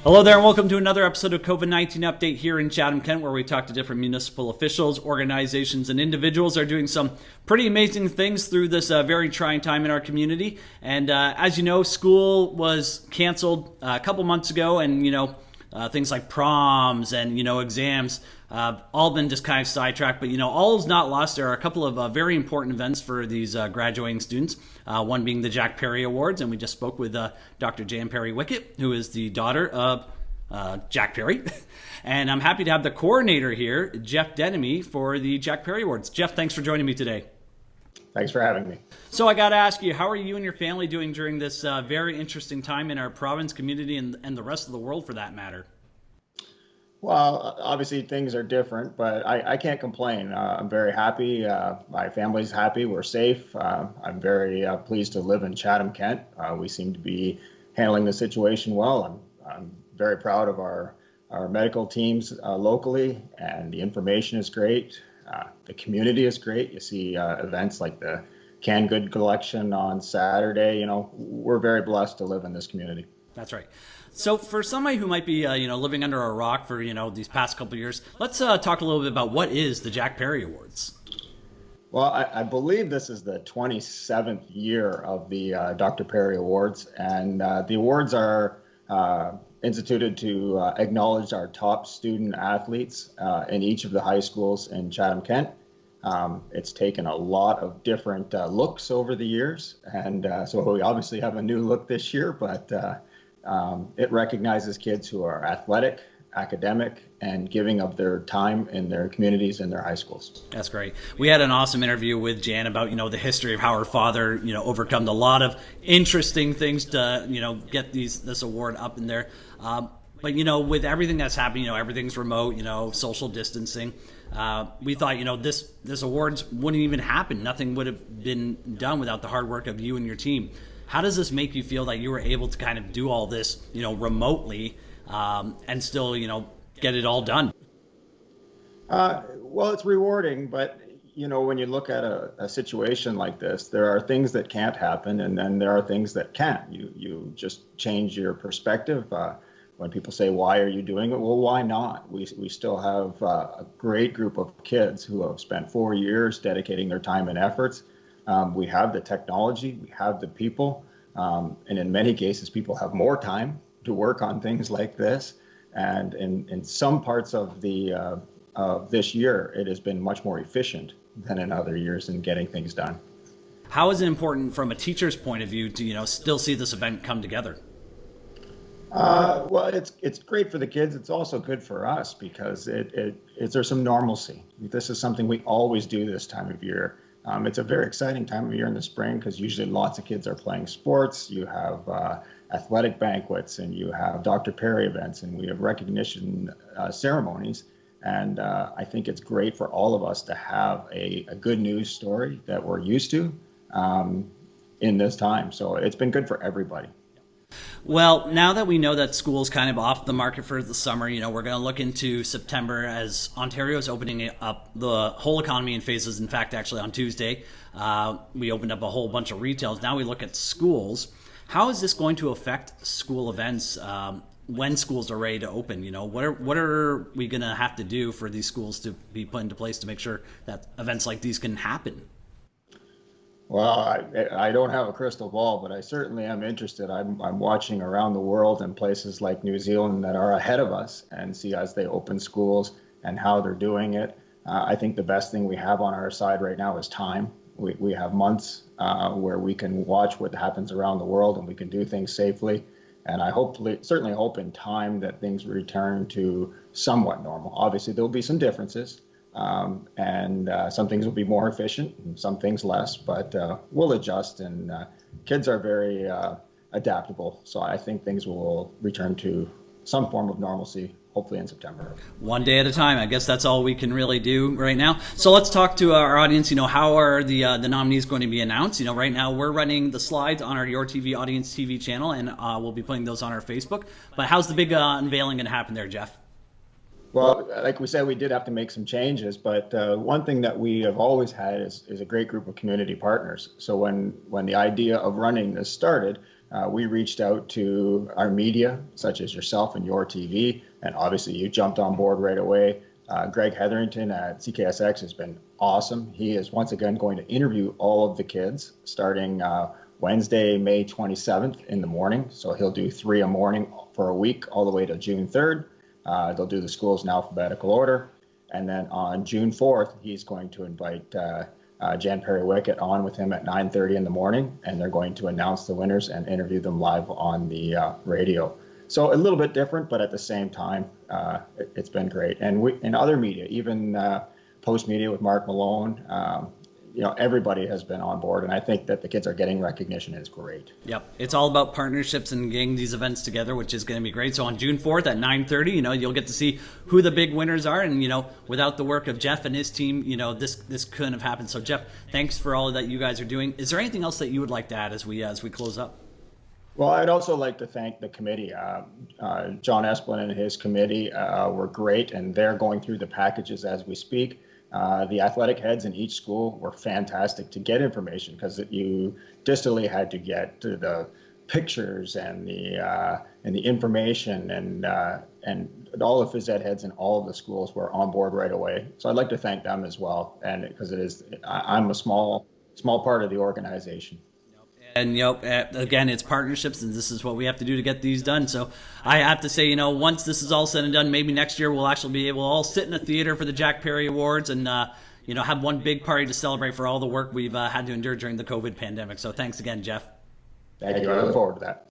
Hello there and welcome to another episode of COVID-19 Update here in Chatham-Kent, where we talk to different municipal officials, organizations, and individuals that are doing some pretty amazing things through this very trying time in our community. And as you know, school was canceled a couple months ago, and things like proms and exams all been just kind of sidetracked. But all is not lost. There are a couple of very important events for these graduating students. One being the Jack Parry Awards, and we just spoke with Dr. Jack Parry Wickett, who is the daughter of Jack Parry. And I'm happy to have the coordinator here, Jeff Denomy, for the Jack Parry Awards. Jeff, thanks for joining me today. Thanks for having me. So I got to ask you, how are you and your family doing during this very interesting time in our province, community, and the rest of the world for that matter? Well, obviously things are different, but I can't complain. I'm very happy. My family's happy. We're safe. I'm very pleased to live in Chatham-Kent. We seem to be handling the situation well. I'm very proud of our medical teams locally, and the information is great. The community is great. You see events like the canned good collection on Saturday. We're very blessed to live in this community. That's right. So for somebody who might be, living under a rock for, these past couple of years, let's talk a little bit about what is the Jack Parry Awards. Well, I believe this is the 27th year of the Dr. Parry Awards, and the awards are instituted to acknowledge our top student athletes in each of the high schools in Chatham-Kent. It's taken a lot of different looks over the years, and so we obviously have a new look this year, but it recognizes kids who are athletic, academic, and giving of their time in their communities and their high schools. That's great. We had an awesome interview with Jan about, the history of how her father, overcome a lot of interesting things to, get this award up in there. But, with everything that's happening, everything's remote, social distancing. We thought, this awards wouldn't even happen. Nothing would have been done without the hard work of you and your team. How does this make you feel that you were able to kind of do all this, remotely, and still, get it all done? Well, it's rewarding, but when you look at a situation like this, there are things that can't happen, and then there are things that can. You just change your perspective. When people say, "Why are you doing it?" Well, why not? We still have a great group of kids who have spent 4 years dedicating their time and efforts. We have the technology, we have the people, and in many cases, people have more time to work on things like this. And in some parts of this year, it has been much more efficient than in other years in getting things done. How is it important from a teacher's point of view to still see this event come together? Well, it's great for the kids. It's also good for us because there's some normalcy. This is something we always do this time of year. It's a very exciting time of year in the spring because usually lots of kids are playing sports. You have athletic banquets, and you have Dr. Parry events, and we have recognition ceremonies. And I think it's great for all of us to have a good news story that we're used to in this time. So it's been good for everybody. Well, now that we know that school's kind of off the market for the summer, we're going to look into September as Ontario is opening up the whole economy in phases. In fact, actually on Tuesday, we opened up a whole bunch of retails. Now we look at schools. How is this going to affect school events when schools are ready to open? What are we going to have to do for these schools to be put into place to make sure that events like these can happen? Well, I don't have a crystal ball, but I certainly am interested. I'm watching around the world in places like New Zealand that are ahead of us and see as they open schools and how they're doing it. I think the best thing we have on our side right now is time. We have months where we can watch what happens around the world and we can do things safely. And I certainly hope in time that things return to somewhat normal. Obviously, there'll be some differences. And some things will be more efficient and some things less, but we'll adjust, and kids are very adaptable. So I think things will return to some form of normalcy, hopefully in September. One day at a time. I guess that's all we can really do right now. So let's talk to our audience. How are the nominees going to be announced? Right now we're running the slides on our Your TV Audience TV channel, and we'll be putting those on our Facebook. But how's the big unveiling going to happen there, Jeff? Well, like we said, we did have to make some changes, but one thing that we have always had is a great group of community partners. So when the idea of running this started, we reached out to our media, such as yourself and Your TV, and obviously you jumped on board right away. Greg Hetherington at CKSX has been awesome. He is once again going to interview all of the kids starting Wednesday, May 27th in the morning. So he'll do 3 a morning for a week all the way to June 3rd. They'll do the schools in alphabetical order. And then on June 4th, he's going to invite Jan Perry Wickett on with him at 9:30 in the morning, and they're going to announce the winners and interview them live on the radio. So a little bit different, but at the same time, it's been great. And in other media, even Post Media with Mark Malone, everybody has been on board, and I think that the kids are getting recognition is great. Yep, it's all about partnerships and getting these events together, which is going to be great. So on June 4th at 9:30, you'll get to see who the big winners are, and without the work of Jeff and his team, this couldn't have happened. So Jeff, thanks for all that you guys are doing. Is there anything else that you would like to add as we close up? Well, I'd also like to thank the committee. John Esplin and his committee were great, and they're going through the packages as we speak. The athletic heads in each school were fantastic to get information, because you distally had to get to the pictures and the information, and all of phys ed heads in all of the schools were on board right away. So I'd like to thank them as well, and because I'm a small part of the organization. And again, it's partnerships, and this is what we have to do to get these done. So I have to say, once this is all said and done, maybe next year we'll actually be able to all sit in a theater for the Jack Parry Awards and have one big party to celebrate for all the work we've had to endure during the COVID pandemic. So thanks again, Jeff. Thank you. I look forward to that.